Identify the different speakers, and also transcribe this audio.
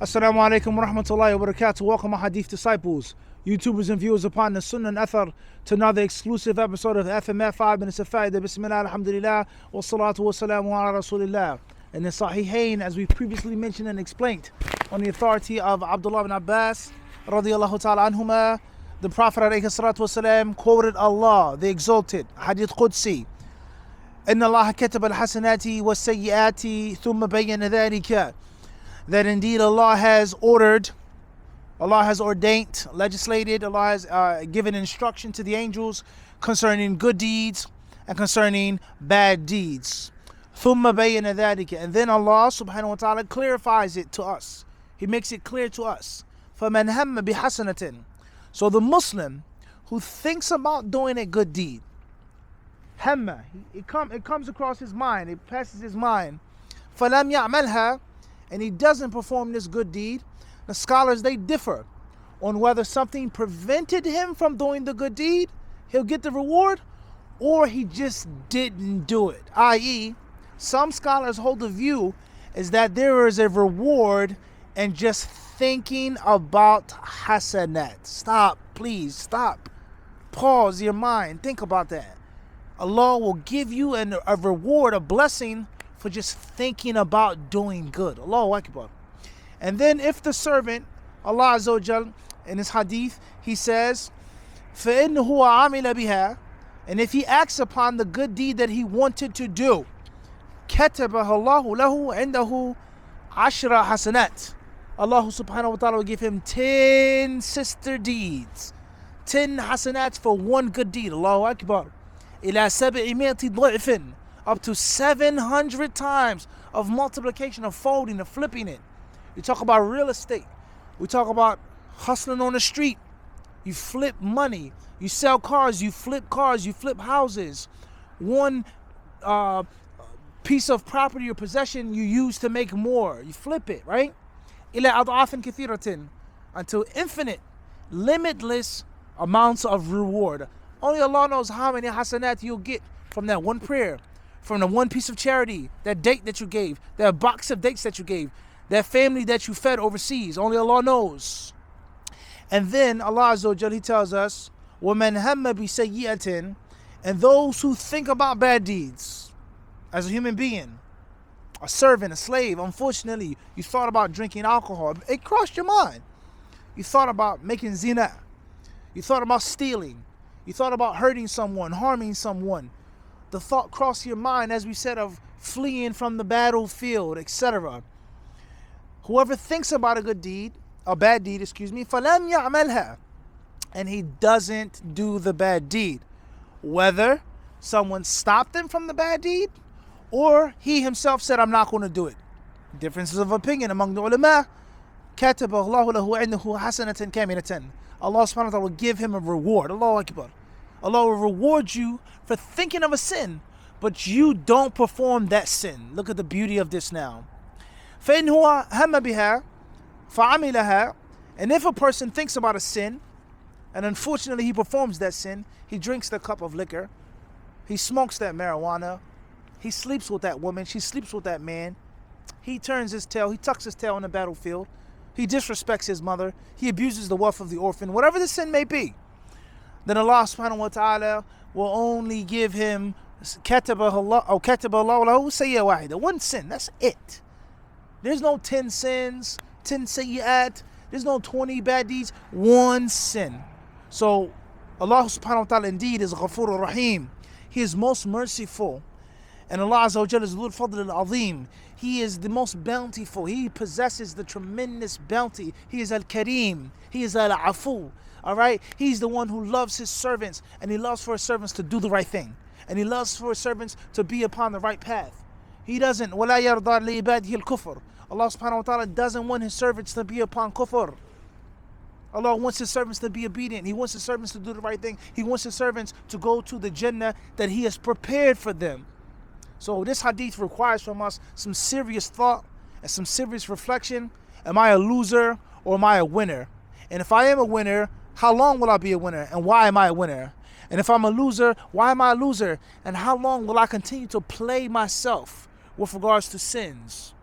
Speaker 1: Assalamu alaikum wa rahmatullahi wa barakatuh. Welcome, my Hadith disciples, YouTubers and viewers upon the Sunnah and Athar, to another exclusive episode of F.M.F 5 minutes of Fa'idah. Bismillah, alhamdulillah, wa salatu wa salamu ala rasulillah. In the Sahihain, as we previously mentioned and explained, on the authority of Abdullah ibn Abbas, radiyallahu ta'ala anhuma, the Prophet alayhi salatu wasalam quoted Allah, the exalted, Hadith Qudsi, إن الله كتب الحسنات والسيئات ثم بين ذلك, that indeed Allah has ordered, Allah has ordained, legislated, Allah has given instruction to the angels concerning good deeds and concerning bad deeds. ثُمَّ بَيَّنَ ذَلِكَ, and then Allah subhanahu wa ta'ala clarifies it to us. He makes it clear to us. فَمَنْ هَمَّ بِحَسَنَةٍ, so the Muslim who thinks about doing a good deed, hamma, it comes across his mind, it passes his mind, فَلَمْ يَعْمَلْهَا, and he doesn't perform this good deed. The scholars, they differ on whether something prevented him from doing the good deed, he'll get the reward, or he just didn't do it. I.e., some scholars hold the view is that there is a reward in just thinking about hasanat. Stop, please, stop. Pause your mind, think about that. Allah will give you a reward, a blessing, for just thinking about doing good. Allahu Akbar. And then if the servant, Allah Azza wa Jal, in his hadith, he says, فَإِنَّهُ عَمِلَ بِهَا, and if he acts upon the good deed that he wanted to do, كَتَبَهَ اللَّهُ لَهُ عِنْدَهُ عَشْرَ حَسَنَاتٍ, Allah subhanahu wa ta'ala will give him 10 sister deeds, 10 hasanats for one good deed. Allahu Akbar. إِلَى 700 ضِعْفٍ, up to 700 times of multiplication, of folding, of flipping it. You talk about real estate. We talk about hustling on the street. You flip money. You sell cars. You flip houses. One piece of property or possession you use to make more. You flip it, right? إِلَى أَضْعَافٍ كَثِيرَةٍ, until infinite, limitless amounts of reward. Only Allah knows how many hasanat you'll get from that one prayer, from the one piece of charity, that date that you gave, that box of dates that you gave, that family that you fed overseas. Only Allah knows. And then Allah Azza wa Jal, He tells us, وَمَنْ هَمَّ بِسَيِّئَةٍ, and those who think about bad deeds, as a human being, a servant, a slave, unfortunately, you thought about drinking alcohol, it crossed your mind. You thought about making zina. You thought about stealing. You thought about hurting someone, harming someone. The thought crossed your mind, as we said, of fleeing from the battlefield, etc. Whoever thinks about a good deed, a bad deed, فَلَمْ يَعْمَلْهَا, and he doesn't do the bad deed, whether someone stopped him from the bad deed, or he himself said, I'm not going to do it. Differences of opinion among the ulama. كَتَبَ اللَّهُ لَهُ عِنْدَهُ حَسَنَةً كَامِلَةً, Allah subhanahu wa ta'ala will give him a reward. Allahu Akbar. Allah will reward you for thinking of a sin, but you don't perform that sin. Look at the beauty of this now. فَإِنْ هُوَ هَمَّ بِهَا فَعَمِلَهَا, and if a person thinks about a sin, and unfortunately he performs that sin, he drinks the cup of liquor, he smokes that marijuana, he sleeps with that woman, she sleeps with that man, he turns his tail, he tucks his tail on the battlefield, he disrespects his mother, he abuses the wealth of the orphan, whatever the sin may be, then Allah subhanahu wa ta'ala will only give him كَتَبَ اللَّهُ لَهُ سَيِّئَةً وَاحِدَةً, one sin, that's it. There's no 10 sins, 10 sayyat, there's no 20 bad deeds, one sin. So Allah subhanahu wa ta'ala indeed is Ghafur Rahim. He is most merciful. And Allah Azza wa Jalla is Dhul Fadl al-Azim. He is the most bountiful. He possesses the tremendous bounty. He is Al-Kareem. He is Al-Afu. Alright? He's the one who loves his servants, and he loves for his servants to do the right thing. And he loves for his servants to be upon the right path. He doesn't, وَلَا يَرْضَى لِعِبَادِهِ الْكُفْرِ, Allah subhanahu wa ta'ala doesn't want his servants to be upon kufr. Allah wants his servants to be obedient. He wants his servants to do the right thing. He wants his servants to go to the Jannah that he has prepared for them. So this hadith requires from us some serious thought and some serious reflection. Am I a loser or am I a winner? And if I am a winner, how long will I be a winner? And why am I a winner? And if I'm a loser, why am I a loser? And how long will I continue to play myself with regards to sins?